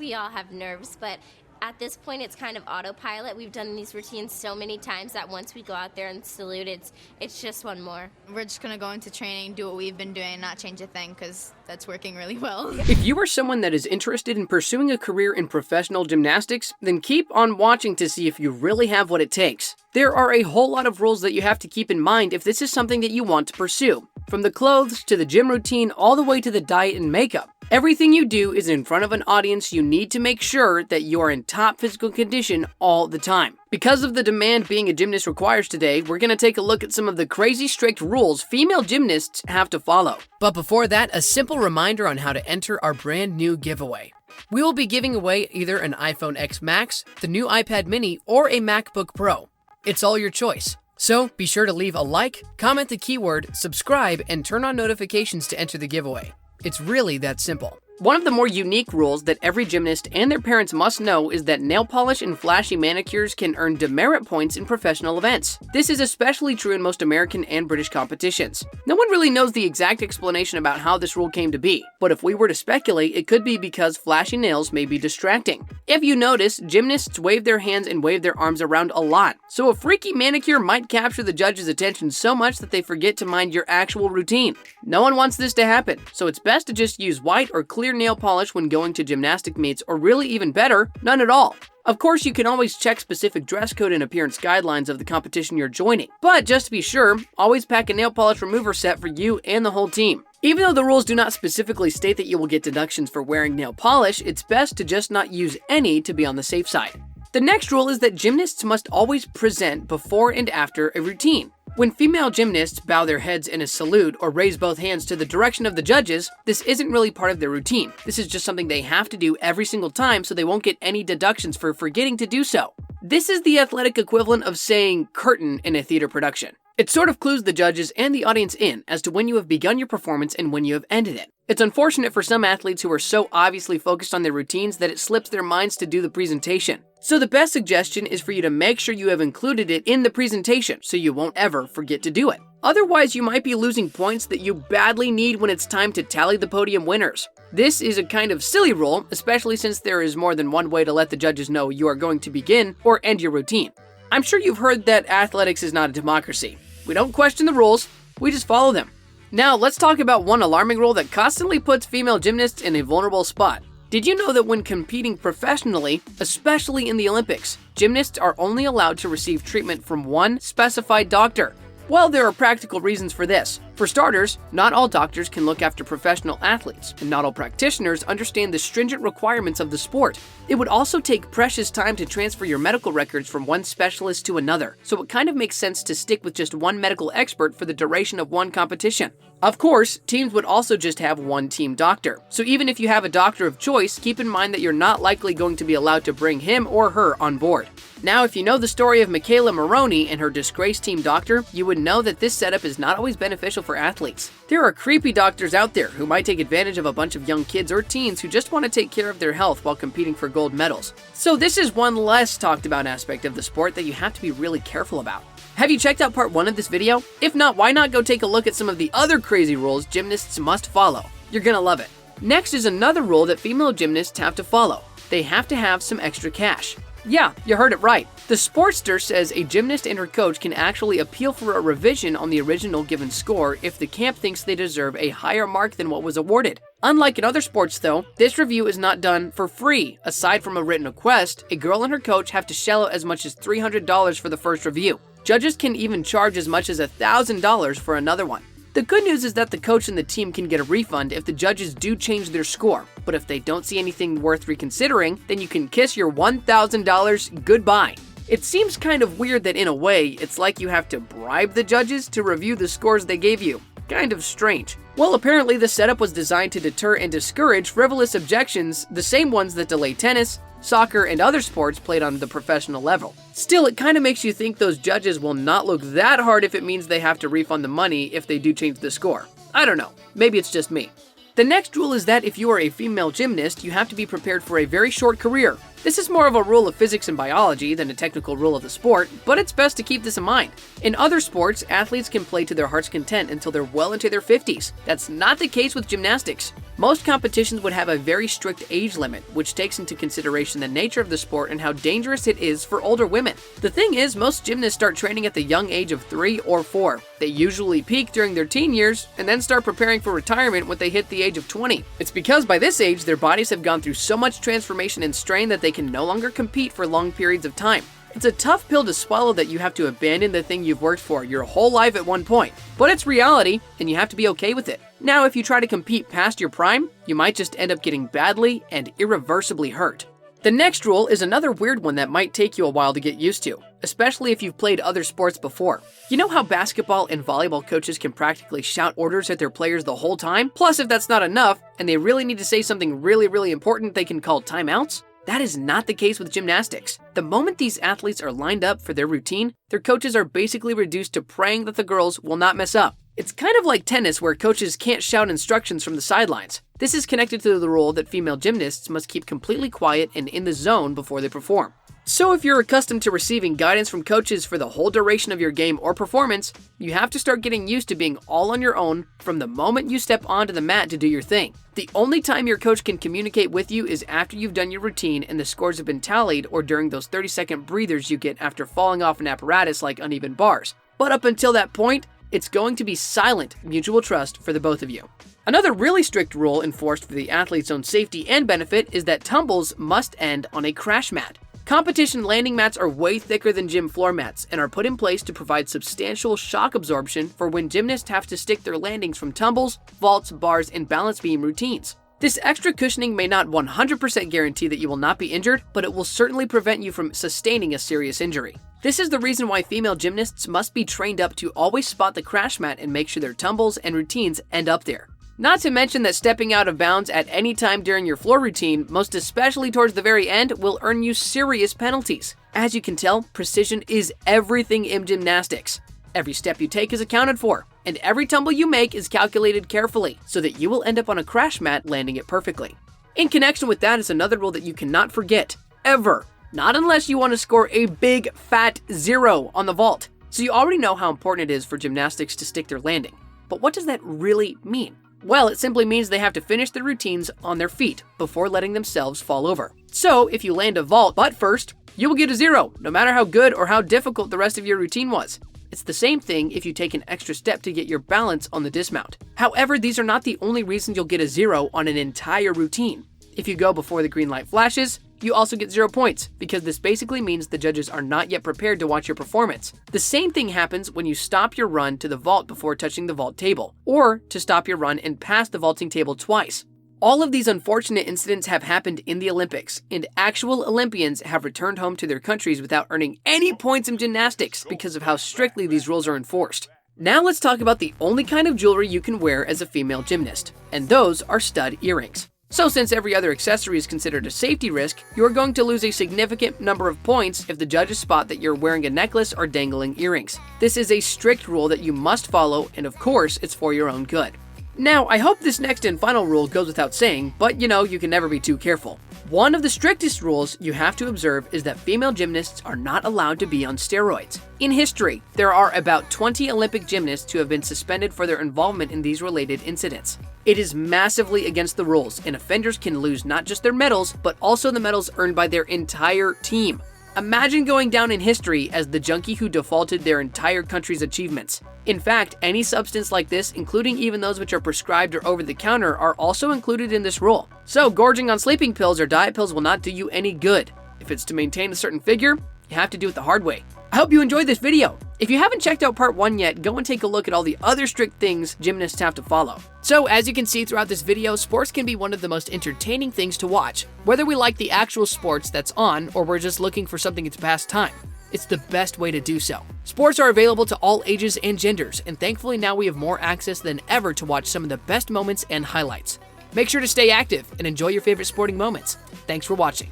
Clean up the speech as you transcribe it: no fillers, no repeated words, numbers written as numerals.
We all have nerves, but at this point it's kind of autopilot. We've done these routines so many times that once we go out there and salute, it's just one more. We're just going to go into training, do what we've been doing, and not change a thing because that's working really well. If you are someone that is interested in pursuing a career in professional gymnastics, then keep on watching to see if you really have what it takes. There are a whole lot of rules that you have to keep in mind if this is something that you want to pursue. From the clothes to the gym routine, all the way to the diet and makeup. Everything you do is in front of an audience. You need to make sure that you are in top physical condition all the time. Because of the demand being a gymnast requires today, we're going to take a look at some of the crazy strict rules female gymnasts have to follow. But before that, a simple reminder on how to enter our brand new giveaway. We will be giving away either an iPhone X Max, the new iPad mini, or a MacBook Pro. It's all your choice. So be sure to leave a like, comment the keyword, subscribe, and turn on notifications to enter the giveaway. It's really that simple. One of the more unique rules that every gymnast and their parents must know is that nail polish and flashy manicures can earn demerit points in professional events. This is especially true in most American and British competitions. No one really knows the exact explanation about how this rule came to be, but if we were to speculate, it could be because flashy nails may be distracting. If you notice, gymnasts wave their hands and wave their arms around a lot, so a freaky manicure might capture the judge's attention so much that they forget to mind your actual routine. No one wants this to happen, so it's best to just use white or clear nail polish when going to gymnastic meets, or really even better, none at all. Of course, you can always check specific dress code and appearance guidelines of the competition you're joining, but just to be sure, always pack a nail polish remover set for you and the whole team. Even though the rules do not specifically state that you will get deductions for wearing nail polish, it's best to just not use any to be on the safe side. The next rule is that gymnasts must always present before and after a routine. When female gymnasts bow their heads in a salute or raise both hands to the direction of the judges, this isn't really part of their routine. This is just something they have to do every single time so they won't get any deductions for forgetting to do so. This is the athletic equivalent of saying curtain in a theater production. It sort of clues the judges and the audience in as to when you have begun your performance and when you have ended it. It's unfortunate for some athletes who are so obviously focused on their routines that it slips their minds to do the presentation. So the best suggestion is for you to make sure you have included it in the presentation so you won't ever forget to do it. Otherwise, you might be losing points that you badly need when it's time to tally the podium winners. This is a kind of silly rule, especially since there is more than one way to let the judges know you are going to begin or end your routine. I'm sure you've heard that athletics is not a democracy. We don't question the rules, we just follow them. Now, let's talk about one alarming rule that constantly puts female gymnasts in a vulnerable spot. Did you know that when competing professionally, especially in the Olympics, gymnasts are only allowed to receive treatment from one specified doctor? Well, there are practical reasons for this. For starters, not all doctors can look after professional athletes, and not all practitioners understand the stringent requirements of the sport. It would also take precious time to transfer your medical records from one specialist to another, so it kind of makes sense to stick with just one medical expert for the duration of one competition. Of course, teams would also just have one team doctor, so even if you have a doctor of choice, keep in mind that you're not likely going to be allowed to bring him or her on board. Now, if you know the story of Michaela Maroney and her disgraced team doctor, you would know that this setup is not always beneficial for athletes. There are creepy doctors out there who might take advantage of a bunch of young kids or teens who just want to take care of their health while competing for gold medals. So this is one less talked about aspect of the sport that you have to be really careful about. Have you checked out part 1 of this video? If not, why not go take a look at some of the other crazy rules gymnasts must follow? You're gonna love it. Next is another rule that female gymnasts have to follow. They have to have some extra cash. Yeah, you heard it right. The Sportest says a gymnast and her coach can actually appeal for a revision on the original given score if the camp thinks they deserve a higher mark than what was awarded. Unlike in other sports though, this review is not done for free. Aside from a written request, a girl and her coach have to shell out as much as $300 for the first review. Judges can even charge as much as $1,000 for another one. The good news is that the coach and the team can get a refund if the judges do change their score, but if they don't see anything worth reconsidering, then you can kiss your $1,000 goodbye. It seems kind of weird that in a way, it's like you have to bribe the judges to review the scores they gave you. Kind of strange. Well, apparently the setup was designed to deter and discourage frivolous objections, the same ones that delay tennis, soccer, and other sports played on the professional level. Still, it kind of makes you think those judges will not look that hard if it means they have to refund the money if they do change the score. I don't know, maybe it's just me. The next rule is that if you are a female gymnast, you have to be prepared for a very short career. This is more of a rule of physics and biology than a technical rule of the sport, but it's best to keep this in mind. In other sports, athletes can play to their heart's content until they're well into their 50s. That's not the case with gymnastics. Most competitions would have a very strict age limit, which takes into consideration the nature of the sport and how dangerous it is for older women. The thing is, most gymnasts start training at the young age of 3 or 4. They usually peak during their teen years and then start preparing for retirement when they hit the age of 20. It's because by this age, their bodies have gone through so much transformation and strain that they can no longer compete for long periods of time. It's a tough pill to swallow that you have to abandon the thing you've worked for your whole life at one point, but it's reality and you have to be okay with it. Now, if you try to compete past your prime, you might just end up getting badly and irreversibly hurt. The next rule is another weird one that might take you a while to get used to, especially if you've played other sports before. You know how basketball and volleyball coaches can practically shout orders at their players the whole time? Plus, if that's not enough, and they really need to say something really important, they can call timeouts? That is not the case with gymnastics. The moment these athletes are lined up for their routine, their coaches are basically reduced to praying that the girls will not mess up. It's kind of like tennis where coaches can't shout instructions from the sidelines. This is connected to the rule that female gymnasts must keep completely quiet and in the zone before they perform. So if you're accustomed to receiving guidance from coaches for the whole duration of your game or performance, you have to start getting used to being all on your own from the moment you step onto the mat to do your thing. The only time your coach can communicate with you is after you've done your routine and the scores have been tallied, or during those 30-second breathers you get after falling off an apparatus like uneven bars. But up until that point, it's going to be silent mutual trust for the both of you. Another really strict rule enforced for the athlete's own safety and benefit is that tumbles must end on a crash mat. Competition landing mats are way thicker than gym floor mats and are put in place to provide substantial shock absorption for when gymnasts have to stick their landings from tumbles, vaults, bars, and balance beam routines. This extra cushioning may not 100% guarantee that you will not be injured, but it will certainly prevent you from sustaining a serious injury. This is the reason why female gymnasts must be trained up to always spot the crash mat and make sure their tumbles and routines end up there. Not to mention that stepping out of bounds at any time during your floor routine, most especially towards the very end, will earn you serious penalties. As you can tell, precision is everything in gymnastics. Every step you take is accounted for, and every tumble you make is calculated carefully so that you will end up on a crash mat landing it perfectly. In connection with that is another rule that you cannot forget, ever. Not unless you want to score a big fat 0 on the vault. So you already know how important it is for gymnastics to stick their landing. But what does that really mean? Well, it simply means they have to finish their routines on their feet before letting themselves fall over. So if you land a vault butt first, you will get a 0, no matter how good or how difficult the rest of your routine was. It's the same thing if you take an extra step to get your balance on the dismount. However, these are not the only reasons you'll get a 0 on an entire routine. If you go before the green light flashes, you also get 0 points, because this basically means the judges are not yet prepared to watch your performance. The same thing happens when you stop your run to the vault before touching the vault table, or to stop your run and pass the vaulting table twice. All of these unfortunate incidents have happened in the Olympics, and actual Olympians have returned home to their countries without earning any points in gymnastics because of how strictly these rules are enforced. Now let's talk about the only kind of jewelry you can wear as a female gymnast, and those are stud earrings. So since every other accessory is considered a safety risk, you are going to lose a significant number of points if the judges spot that you're wearing a necklace or dangling earrings. This is a strict rule that you must follow, and of course, it's for your own good. Now, I hope this next and final rule goes without saying, but you can never be too careful. One of the strictest rules you have to observe is that female gymnasts are not allowed to be on steroids. In history, there are about 20 Olympic gymnasts who have been suspended for their involvement in these related incidents. It is massively against the rules, and offenders can lose not just their medals, but also the medals earned by their entire team. Imagine going down in history as the junkie who defaulted their entire country's achievements. In fact, any substance like this, including even those which are prescribed or over the counter, are also included in this rule. So gorging on sleeping pills or diet pills will not do you any good. If it's to maintain a certain figure, you have to do it the hard way. I hope you enjoyed this video. If you haven't checked out part 1 yet, go and take a look at all the other strict things gymnasts have to follow. So as you can see throughout this video, sports can be one of the most entertaining things to watch. Whether we like the actual sports that's on, or we're just looking for something to pass time, it's the best way to do so. Sports are available to all ages and genders, and thankfully now we have more access than ever to watch some of the best moments and highlights. Make sure to stay active and enjoy your favorite sporting moments. Thanks for watching.